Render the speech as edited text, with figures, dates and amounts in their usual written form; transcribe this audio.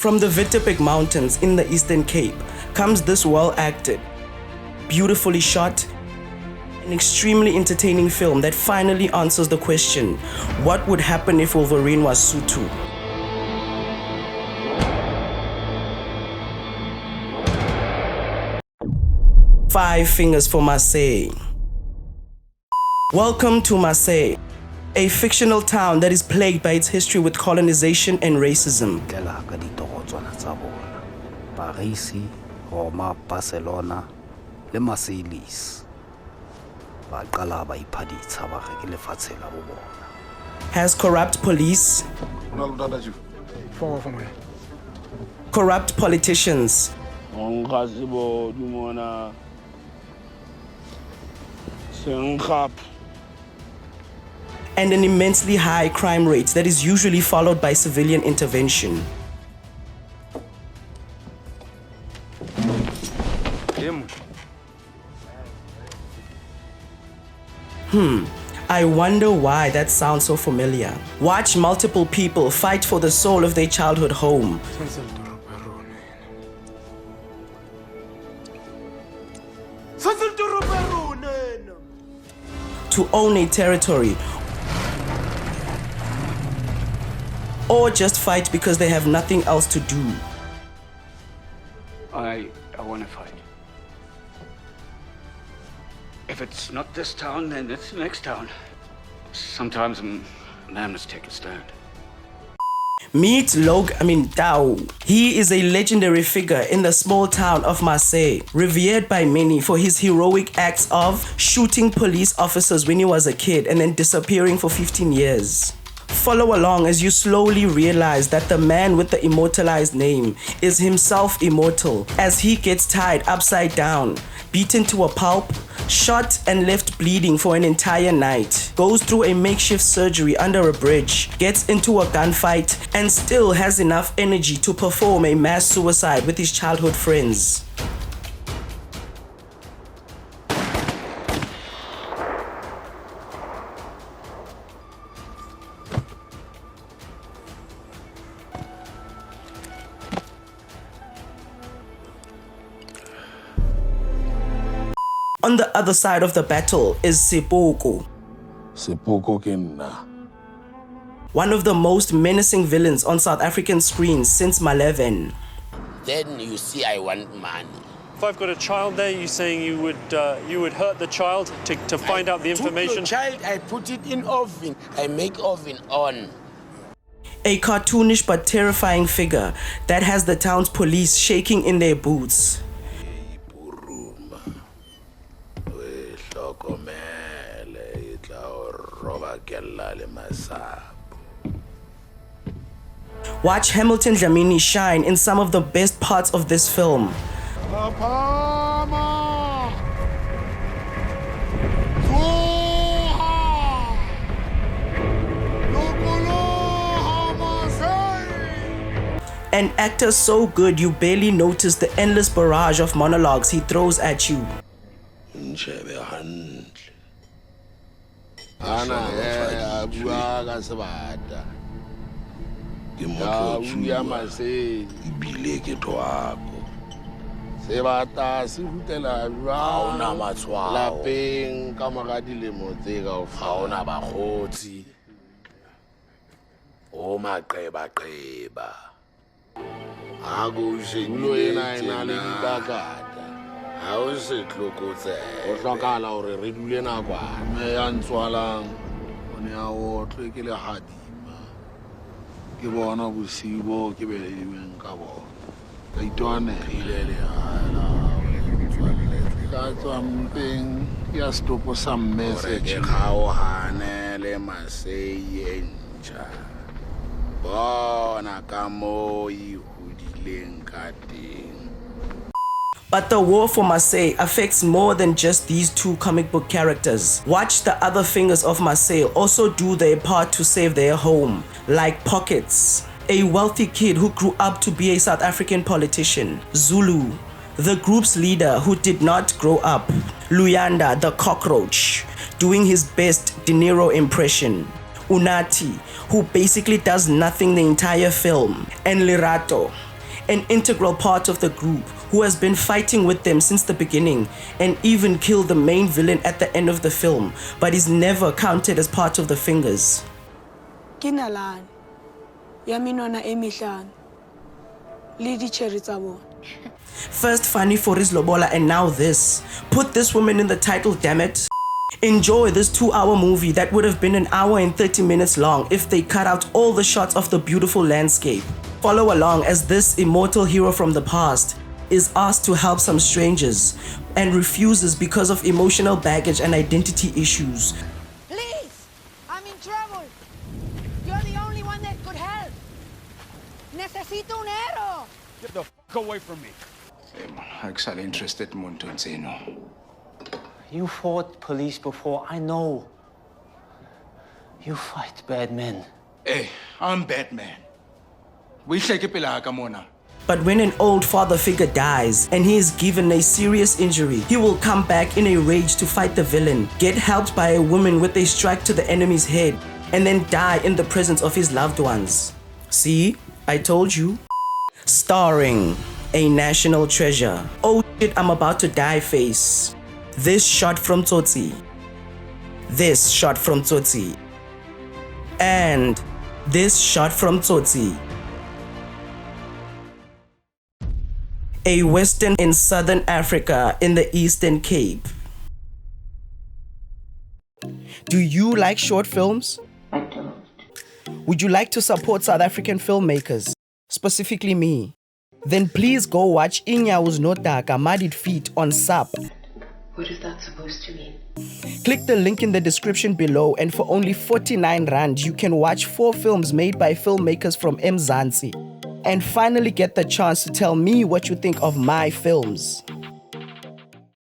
From the Vitebsk Mountains in the Eastern Cape comes this well-acted, beautifully shot, an extremely entertaining film that finally answers the question, what would happen if Wolverine was Sotho? Five Fingers for Marseille. Welcome to Marseille, a fictional town that is plagued by its history with colonization and racism. Paris, Roma, Barcelona, le Marseilles. Has corrupt police, corrupt politicians, and an immensely high crime rate that is usually followed by civilian intervention. I wonder why that sounds so familiar. Watch multiple people fight for the soul of their childhood home. To own a territory. Or just fight because they have nothing else to do. I want to fight. If it's not this town, then it's the next town. Sometimes a man must take a stand. Meet Tao. He is a legendary figure in the small town of Marseille, revered by many for his heroic acts of shooting police officers when he was a kid and then disappearing for 15 years. Follow along as you slowly realize that the man with the immortalized name is himself immortal as he gets tied upside down, beaten to a pulp, shot and left bleeding for an entire night, goes through a makeshift surgery under a bridge, gets into a gunfight, and still has enough energy to perform a mass suicide with his childhood friends. On the other side of the battle is Sepoko. One of the most menacing villains on South African screens since Maleven. Then you see I want money. If I've got a child there, you're saying you would hurt the child to find out the information? Took the child, I put it in oven. I make oven on. A cartoonish but terrifying figure that has the town's police shaking in their boots. Watch Hamilton Dlamini shine in some of the best parts of this film. An actor so good you barely notice the endless barrage of monologues he throws at you. But the war for Marseille affects more than just these two comic book characters. Watch the other fingers of Marseille also do their part to save their home, like Pockets, a wealthy kid who grew up to be a South African politician. Zulu, the group's leader who did not grow up. Luyanda, the cockroach, doing his best De Niro impression. Unati, who basically does nothing the entire film. And Lerato, an integral part of the group who has been fighting with them since the beginning and even killed the main villain at the end of the film, but is never counted as part of the Fingers. Kinalan, yaminona emihlanu, lidi cherry tsa First funny for his lobola and now this. Put this woman in the title, damn it. Enjoy this 2-hour movie that would have been 1 hour and 30 minutes long if they cut out all the shots of the beautiful landscape. Follow along as this immortal hero from the past is asked to help some strangers and refuses because of emotional baggage and identity issues. Please, I'm in trouble. You're the only one that could help. Necesito un héroe. Get the f*** away from me. Actually interested muntu nsino. You fought police before, I know. You fight bad men. Hey, I'm Batman. We shake it mona. But when an old father figure dies and he is given a serious injury, he will come back in a rage to fight the villain, get helped by a woman with a strike to the enemy's head, and then die in the presence of his loved ones. See? I told you. Starring a national treasure. Oh shit, I'm about to die face. This shot from Tsotsi. This shot from Tsotsi. And this shot from Tsotsi. A Western in Southern Africa in the Eastern Cape. Do you like short films? I don't. Would you like to support South African filmmakers? Specifically me? Then please go watch Inyawu's Notaka Madid Feet on SAP. What is that supposed to mean? Click the link in the description below and for only 49 Rand you can watch 4 films made by filmmakers from Mzansi and finally get the chance to tell me what you think of my films.